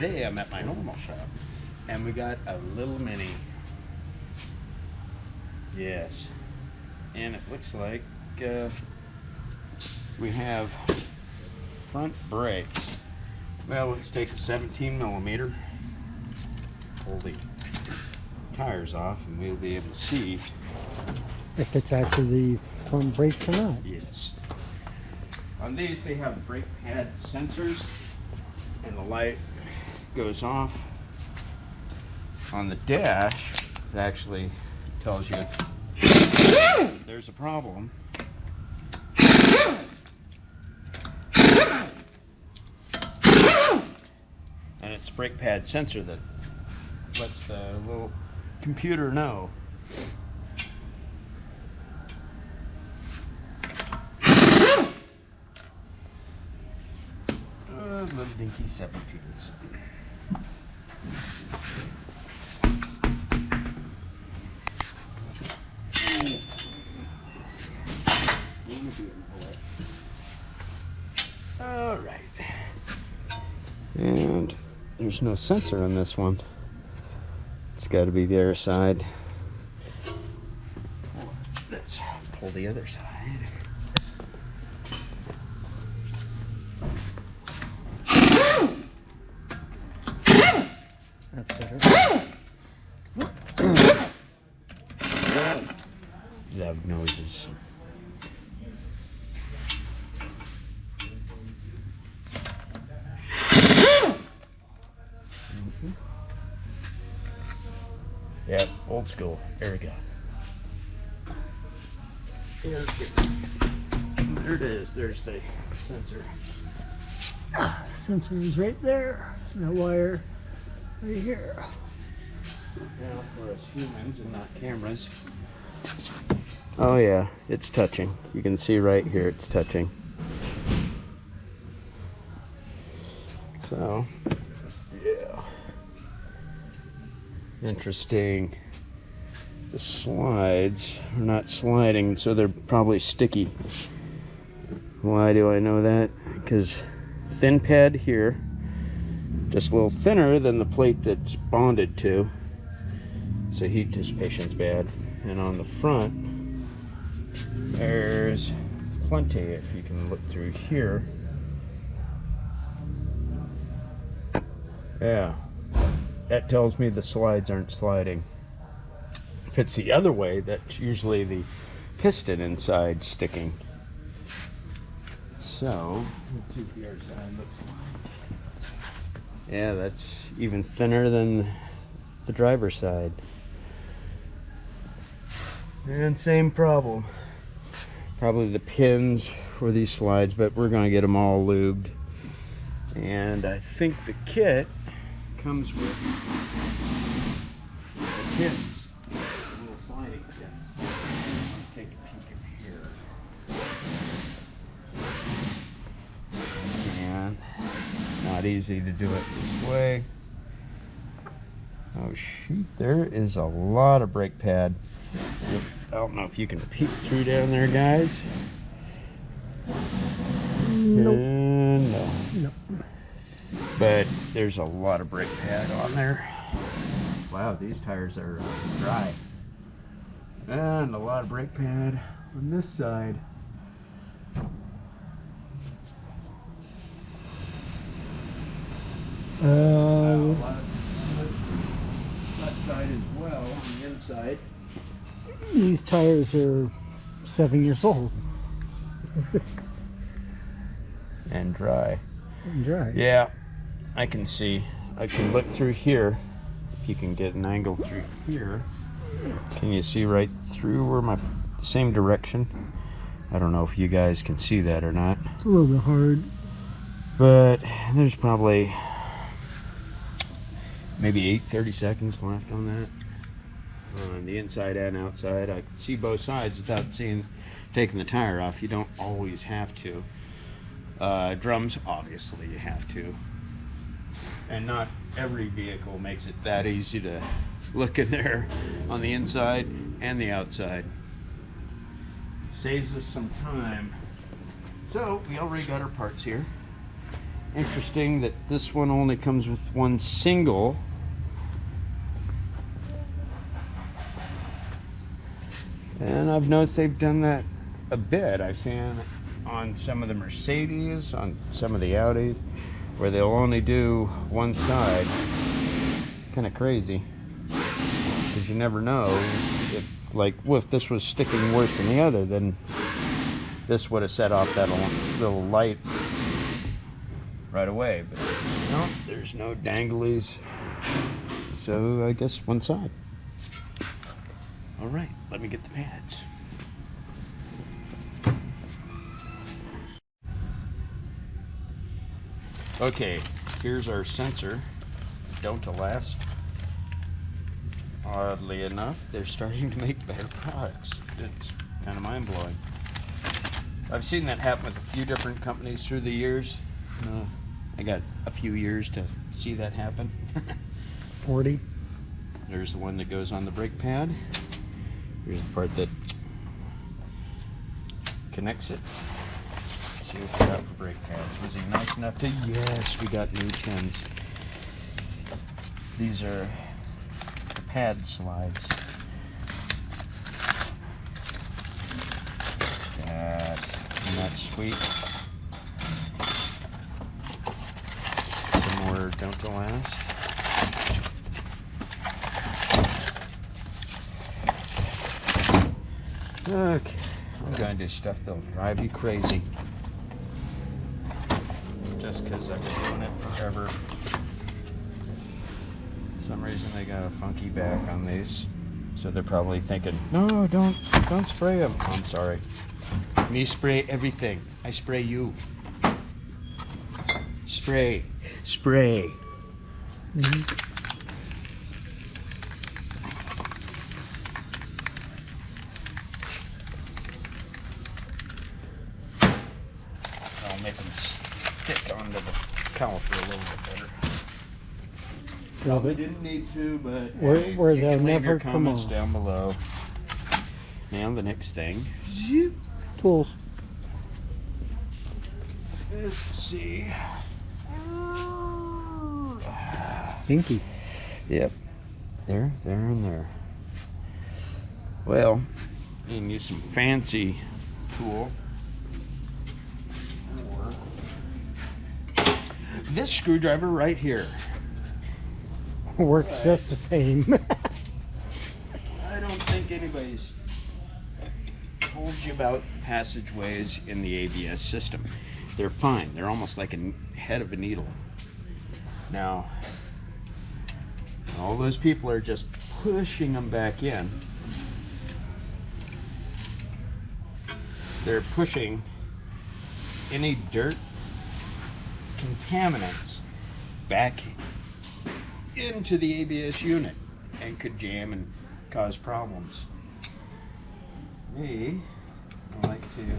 today I'm at my normal shop, and we got a little mini. Yes, and it looks like we have front brakes. Well, let's take a 17 millimeter, pull the tires off, and we'll be able to see if it's actually the front brakes or not. Yes. On these, they have brake pad sensors, and the light goes off. On the dash, it actually tells you there's a problem. And it's a brake pad sensor that lets the little computer know. Little dinky 17s. All right. And there's no sensor on this one. It's got to be the other side. Let's pull the other side. That's better. Loud noises. Yep, old school. There we go. There it is. There's the sensor. Sensor is right there. And that wire right here. Now, for us humans and not cameras. Oh yeah, it's touching. You can see right here it's touching. So, yeah. Interesting. The slides are not sliding, so they're probably sticky. Why do I know that? Because thin pad here, just a little thinner than the plate that's bonded to, so heat dissipation's bad. And on the front, there's plenty. If you can look through here, yeah, that tells me the slides aren't sliding. If it's the other way, that's usually the piston inside sticking. So let's see what the other side looks like. Yeah, that's even thinner than the driver's side. And same problem. Probably the pins for these slides, but we're going to get them all lubed. And I think the kit comes with the tins, little sliding tins. I'll take a peek in here. And not easy to do it this way. Oh shoot, there is a lot of brake pad. I don't know if you can peek through down there, guys. Nope. No. Nope. But there's a lot of brake pad on there. Wow, these tires are dry. And a lot of brake pad on this side. Wow, a lot of that side as well on the inside. These tires are 7 years old. And dry. And dry. Yeah, I can see. I can look through here. If you can get an angle through here. Can you see right through where my same direction? I don't know if you guys can see that or not. It's a little bit hard. But there's probably maybe 30 seconds left on that. On the inside and outside, I can see both sides without taking the tire off. You don't always have to. Drums, obviously you have to. And not every vehicle makes it that easy to look in there on the inside and the outside. Saves us some time. So we already got our parts here. Interesting that this one only comes with one single. And I've noticed they've done that a bit. I've seen on some of the Mercedes, on some of the Audis, where they'll only do one side. Kind of crazy, because you never know if, like, well, if this was sticking worse than the other, then this would have set off that little light right away. But no, there's no danglies, so I guess one side. All right, let me get the pads. Okay, here's our sensor. Don't last. Oddly enough, they're starting to make better products. It's kind of mind-blowing. I've seen that happen with a few different companies through the years. I got a few years to see that happen. 40. There's the one that goes on the brake pad. Here's the part that connects it. Let's see what we got for brake pads. Was he nice enough to? Yes, we got new 10s. These are the pad slides. Isn't that sweet? Some more don't last. Okay, I'm going to do stuff that'll drive you crazy. Just because I've been doing it forever. For some reason they got a funky back on these. So they're probably thinking, no, don't spray them. Oh, I'm sorry. Me spray everything. I spray you. Spray. Spray. I'll make them stick onto the caliper a little bit better. Probably didn't need to, but Where hey, they'll you can leave never your come comments off. down below. Now the next thing. Tools. Let's see. Pinky. Yep. There, and there. Well, you can use some fancy tool. Or this screwdriver right here. Works just the same. I don't think anybody's told you about passageways in the ABS system. They're fine. They're almost like a head of a needle. Now, all those people are just pushing them back in. They're pushing any dirt, contaminants back into the ABS unit and could jam and cause problems. Me, I like to do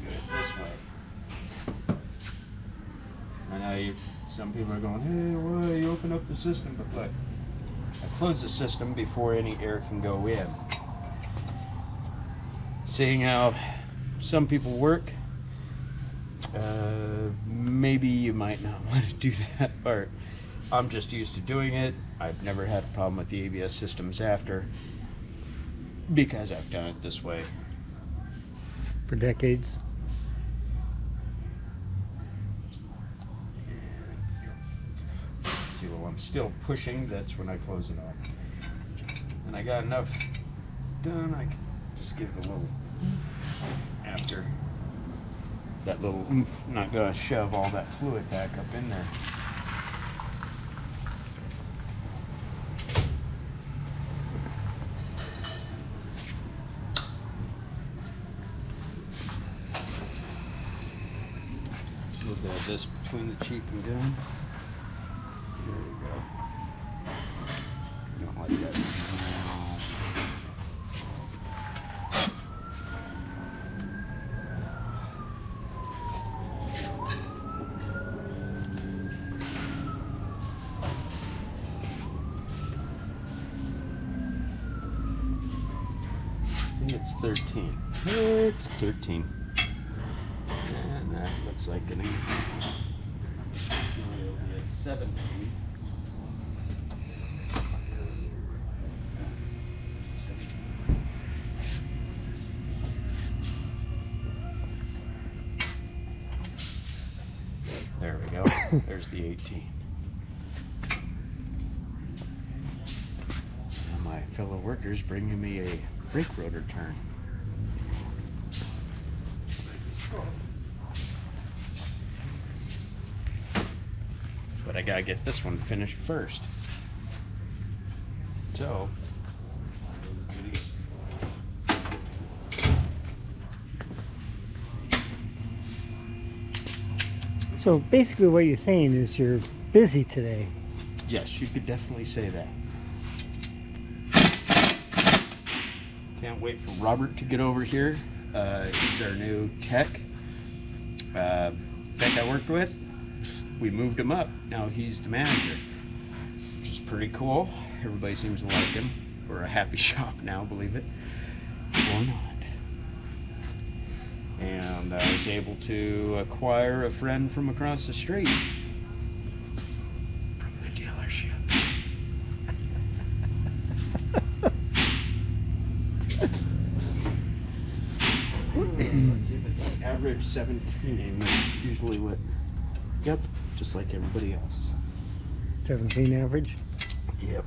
it this way. I know some people are going, hey, why you open up the system? But look, I close the system before any air can go in. Seeing how some people work, maybe you might not want to do that part. I'm just used to doing it. I've never had a problem with the ABS systems after, because I've done it this way. For decades. See, while I'm still pushing, that's when I close it off. And I got enough done, I can just give it a little after. That little oomph, not gonna shove all that fluid back up in there. A little bit of this between the cheek and gum. There you go. You don't like that. I think it's 13. It's 13. looks like an 8. It'll be a 17. There we go. There's the 18. Now my fellow workers bringing me a brake rotor turn. But I gotta get this one finished first. So, So basically what you're saying is you're busy today. yes, you could definitely say that. Can't wait for Robert to get over here. He's our new tech. Tech I worked with. We moved him up. Now he's the manager, which is pretty cool. Everybody seems to like him. We're a happy shop now, believe it or not. And I was able to acquire a friend from across the street from the dealership. If it's average 17, that's usually what. Yep, just like everybody else. 17 average. Yep.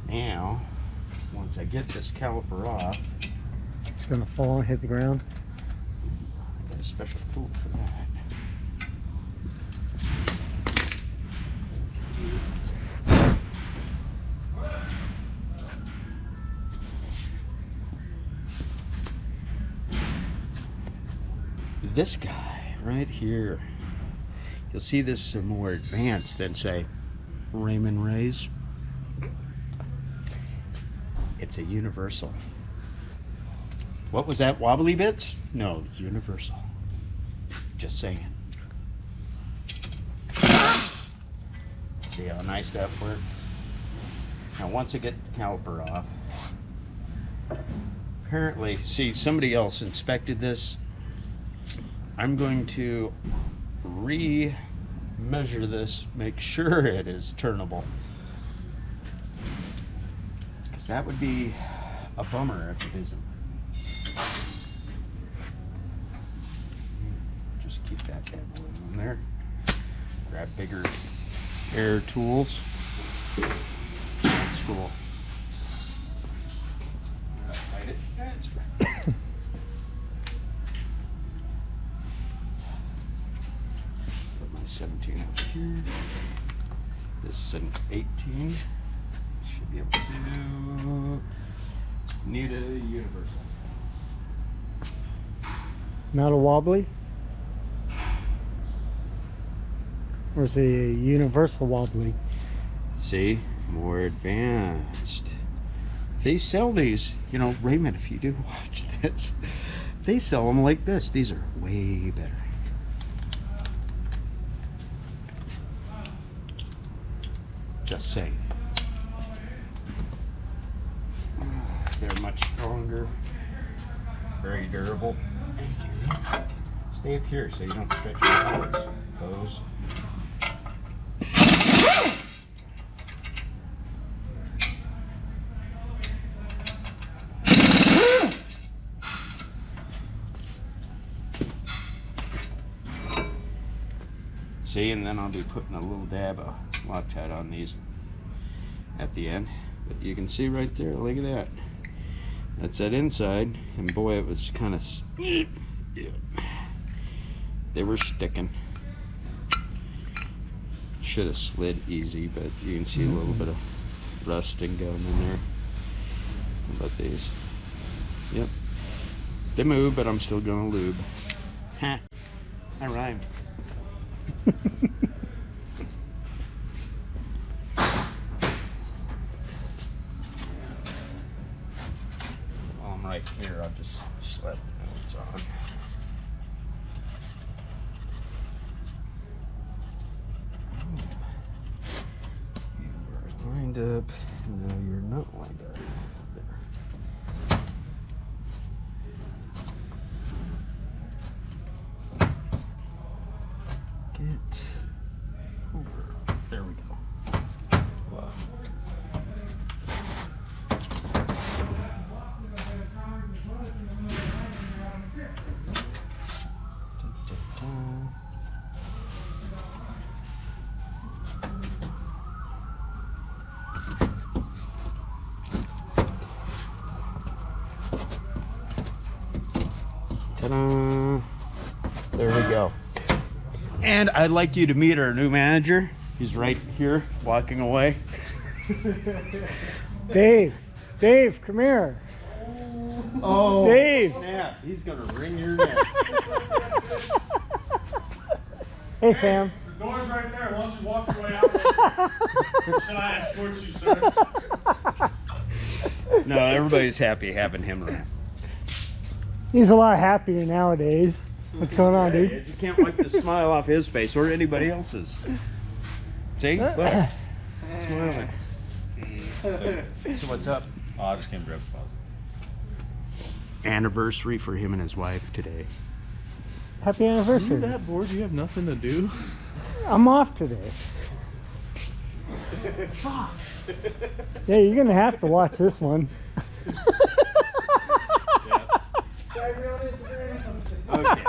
Now, once I get this caliper off, It's going to fall and hit the ground. I got a special tool for that. This guy right here, you'll see this is more advanced than, say, Raymond Ray's. It's a universal. What was that, wobbly bits? No, universal. Just saying. See how nice that worked? Now once I get the caliper off, apparently, see, somebody else inspected this. I'm going to re-measure this, make sure it is turnable. Because that would be a bummer if it isn't. Just keep that bad boy in there. Grab bigger air tools. That's cool. Hide it. That's right. Put my 17 up here. This is an 18. Should be able to need a universal. Not a wobbly? Or is it a universal wobbly? See, more advanced. They sell these, you know, Raymond, if you do watch this, they sell them like this. These are way better. Just saying. They're much stronger, very durable. Stay up here so you don't stretch your toes. See, and then I'll be putting a little dab of Loctite on these at the end. But you can see right there, look at that. That's that inside, and boy, it was kind of, yeah, they were sticking. Should have slid easy, but you can see a little bit of rusting going in there. How about these? Yep, they move, but I'm still gonna lube. Ha! I rhymed. While I'm right here, I'll just slap the notes on. You are lined up. No, you're not lined up. There. And I'd like you to meet our new manager. He's right here, walking away. Dave, come here. Oh, Dave. snap. He's gonna wring your neck. Hey, Sam. The door's right there. Why don't you walk your way out? Should I escort you, sir? No, everybody's happy having him around. He's a lot happier nowadays. What's going on, dude? You can't wipe the smile off his face or anybody else's. See? Look. Smiling. So what's up? Oh, I just came to grab the deposit. Anniversary for him and his wife today. Happy anniversary. That bored? You have nothing to do? I'm off today. Yeah, you're gonna have to watch this one. Okay.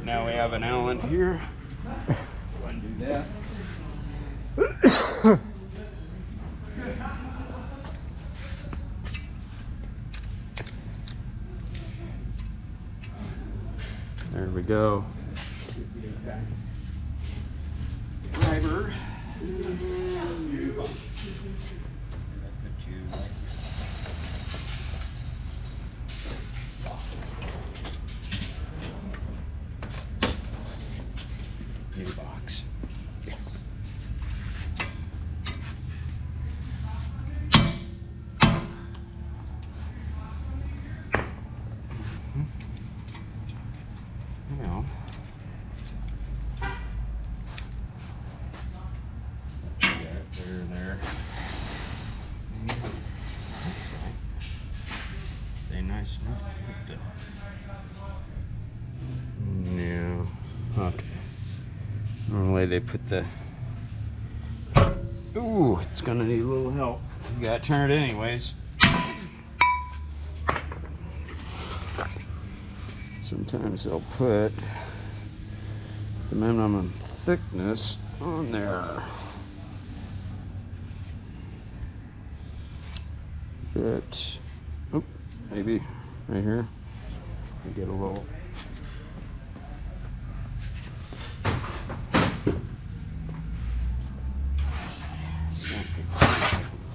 Now we have an Allen here. Undo that. There we go. Driver. New box. Yes. Now, there. They nice enough to put the. No. Okay. Normally they put the. Ooh, it's gonna need a little help. You gotta turn it anyways. Sometimes they'll put the minimum thickness on there. But, oh, maybe right here. We get a little.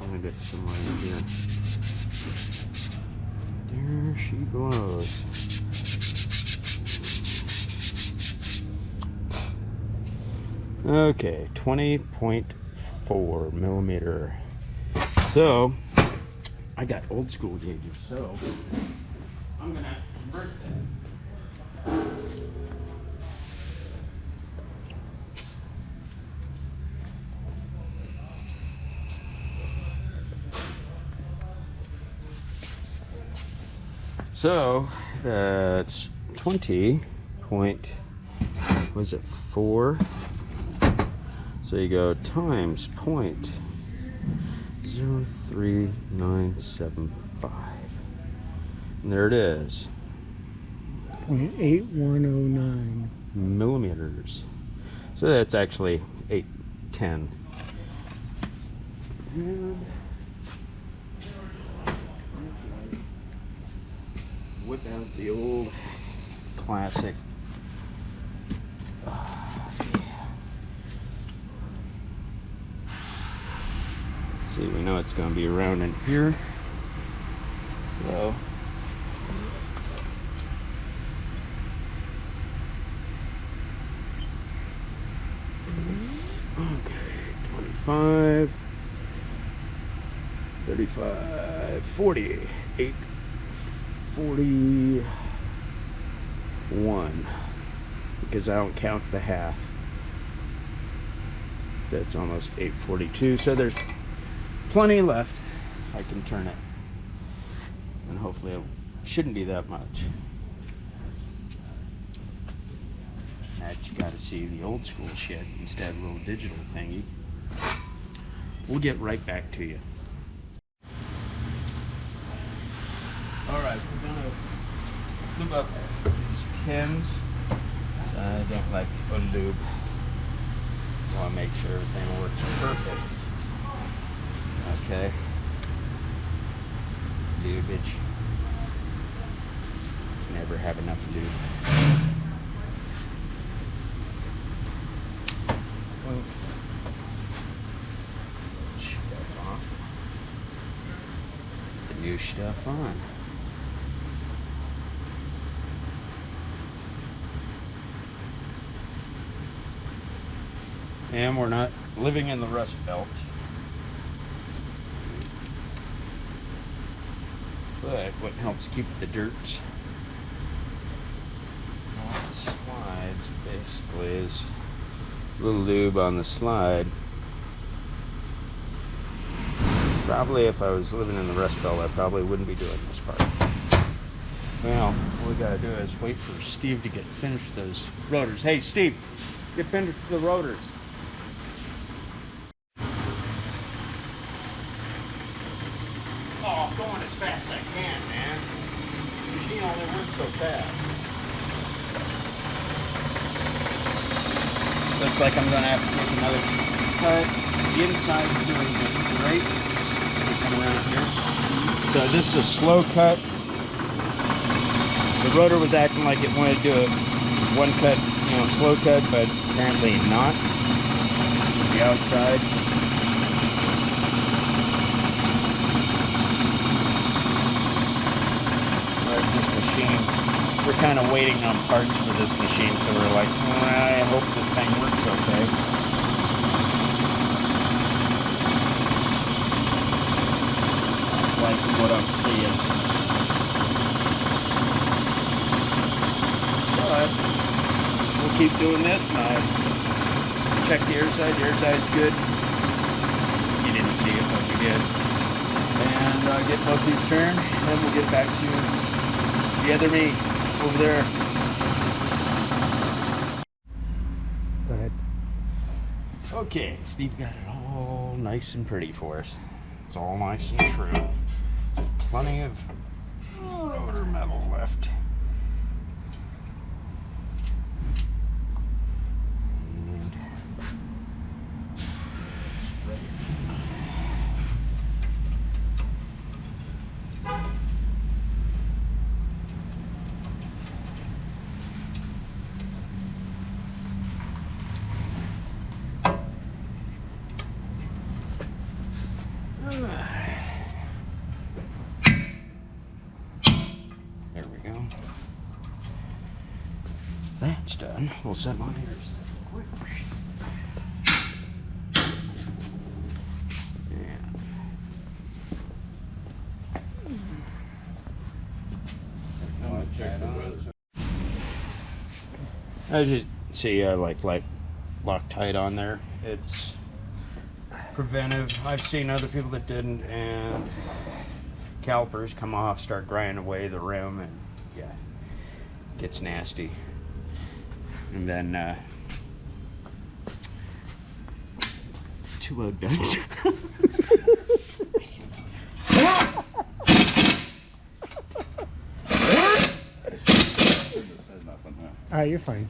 Find it somewhere in here. There she goes. Okay, 20.4 millimeter. So I got old school gauges, so I'm gonna have to convert that. So that's 20 point, was it 4? So you go times 0.03975. And there it is. 0.8109 millimeters. So that's actually 810. And whip out the old classic. See, we know it's going to be around in here. So okay, 25, 35, 48, 41, because I don't count the half. That's almost 842. So there's plenty left. I can turn it, and hopefully it shouldn't be that much. Now you got to see the old school shit instead of a little digital thingy. We'll get right back to you. All right, we're gonna lube up these pins. So I don't like unlube. I want to make sure everything works perfect. Okay. Lubage. Never have enough lube. new stuff on. And we're not living in the Rust Belt. But what helps keep the dirt off the slides basically is a little lube on the slide. Probably if I was living in the Rust Belt, I probably wouldn't be doing this part. Well, what we gotta do is wait for Steve to get finished with those rotors. Hey, Steve, get finished with the rotors. Oh, I'm going as fast as I can, man. The machine only works so fast. Looks like I'm gonna have to make another cut. The inside is doing just great. Come around here. So this is a slow cut. The rotor was acting like it wanted to do a one cut, slow cut, but apparently not. The outside. Whereas this machine, we're kind of waiting on parts for this machine, so we're like, I hope this thing works okay. Like what I'm seeing. But we'll keep doing this, and I'll check the air side. The air side's good. You didn't see it, but we did. And get both these turned, and then we'll get back to the other me over there. Go ahead. Okay, Steve got it all nice and pretty for us. It's all nice and true. Plenty of rotor metal left. There we go. That's done. We'll set my ears quick. As you see, I like Loctite on there. It's preventive. I've seen other people that didn't, and calipers come off, start grinding away the rim, and yeah, it gets nasty. And then 2 oak ducks. You're fine.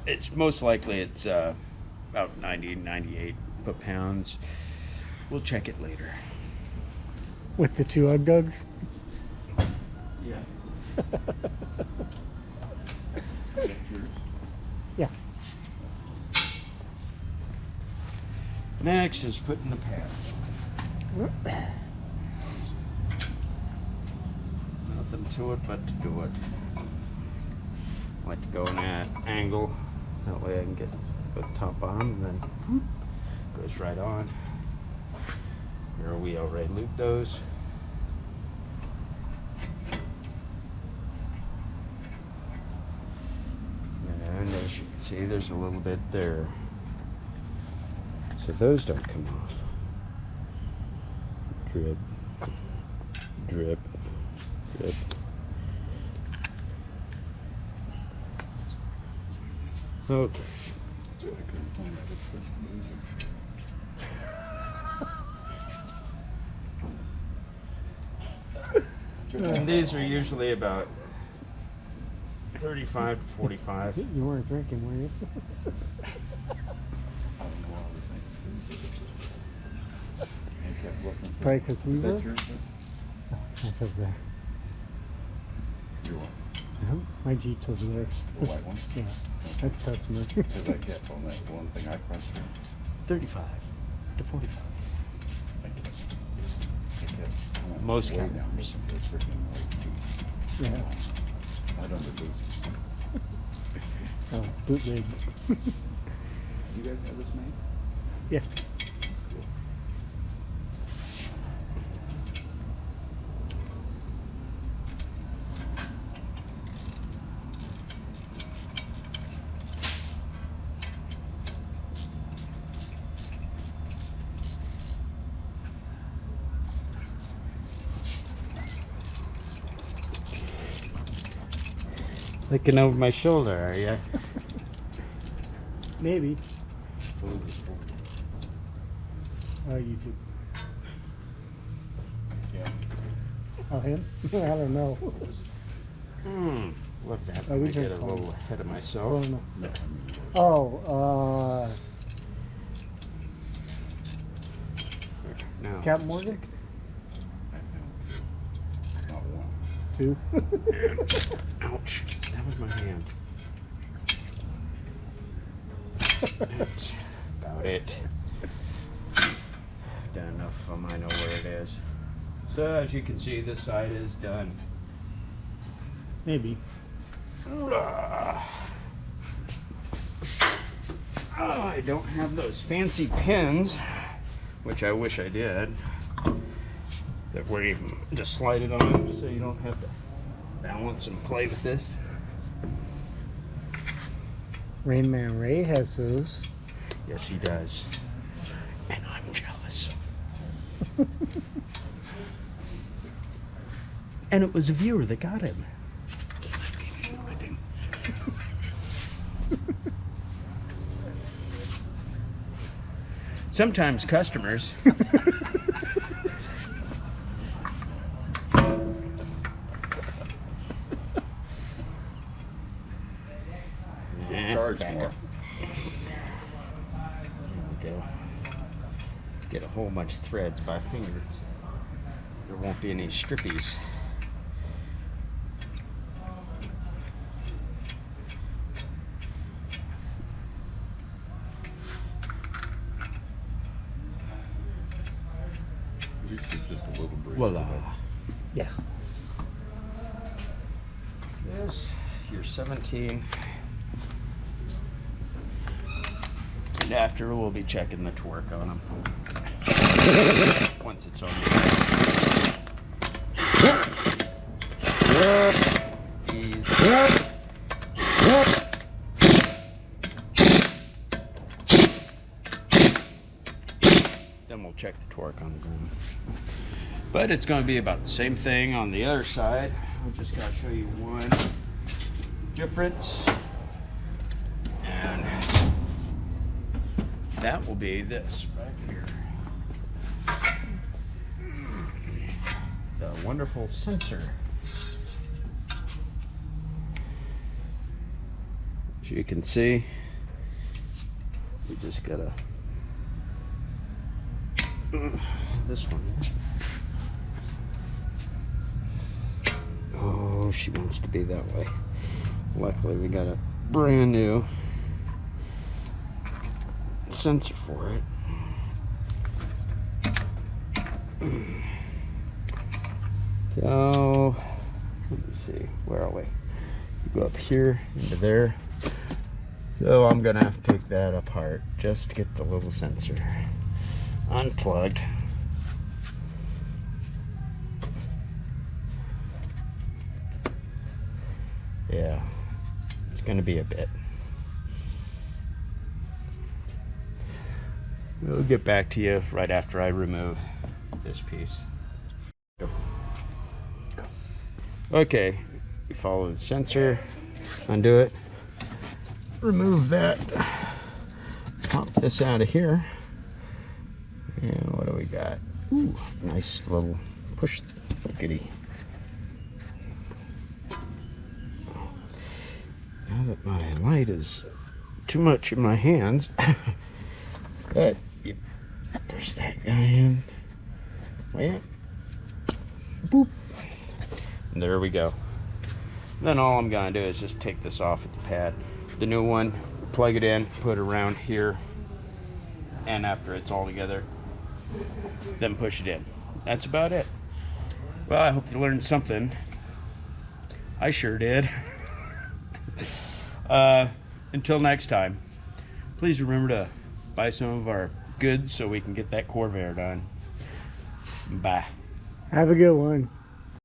It's most likely it's about 90, 98 foot-pounds. We'll check it later. With the 2 Ugg Dugs? Yeah. Yeah. Next is putting the pads on. Nothing to it but to do it. I like to go in that angle. That way I can get the top on, and then goes right on. Here we already looped those. And as you can see, there's a little bit there. So those don't come off. Drip, drip, drip. Okay. And these are usually about 35 to 45. You weren't drinking, were you? Probably because we were. That's over there. Your one? My Jeep's over there. The white one? Yeah, that's customer. Because I kept on that one thing I pressed. 35 to 45. I Most way down campers. there. It's freaking like 2 feet. Yeah. Not under boots. Oh, bootleg. Do you guys have this made? Yeah. Cool. Looking over my shoulder, are you? Maybe. What is this for? YouTube. Yeah. Oh, him? I don't know. Look that. Oh, I we get can a find little it. ahead of I myself. don't know. No, I mean, Oh, No. Captain Morgan? I found 2. Not 1. 2. Ouch. That was my hand. That's about it. Done enough of them. I know where it is. So as you can see, this side is done. Maybe. I don't have those fancy pins, which I wish I did. That where you just slide it on, so you don't have to balance and play with this. Rain Man Ray has those. Yes, he does. And I'm jealous. And it was a viewer that got him. Sometimes customers. Charge Back more. up. There we go. Get a whole bunch of threads by fingers. There won't be any strippies. At least it's just a little breeze. Voila. Yeah. This, your 17. And after, we'll be checking the torque on them. Once it's on then we'll check the torque on the ground. But it's going to be about the same thing on the other side. I'm just going to show you one difference. And that will be this right here. The wonderful sensor. As you can see, we just gotta this one. Oh, she wants to be that way. Luckily, we got a brand new sensor for it. So, let me see, where are we? Go up here into there. So I'm gonna have to take that apart just to get the little sensor unplugged. Yeah, it's gonna be a bit. We'll get back to you right after I remove this piece. Go. Okay, you follow the sensor, undo it, remove that, pop this out of here, and what do we got? Ooh, nice little push goodie. Now that my light is too much in my hands, but you push that guy in, well, boop, and there we go. Then all I'm gonna do is just take this off at the pad. The new one, plug it in, put it around here, and after it's all together, then push it in. that's about it. Well, I hope you learned something. I sure did. Until next time, please remember to buy some of our goods so we can get that Corvair done. Bye. Have a good one.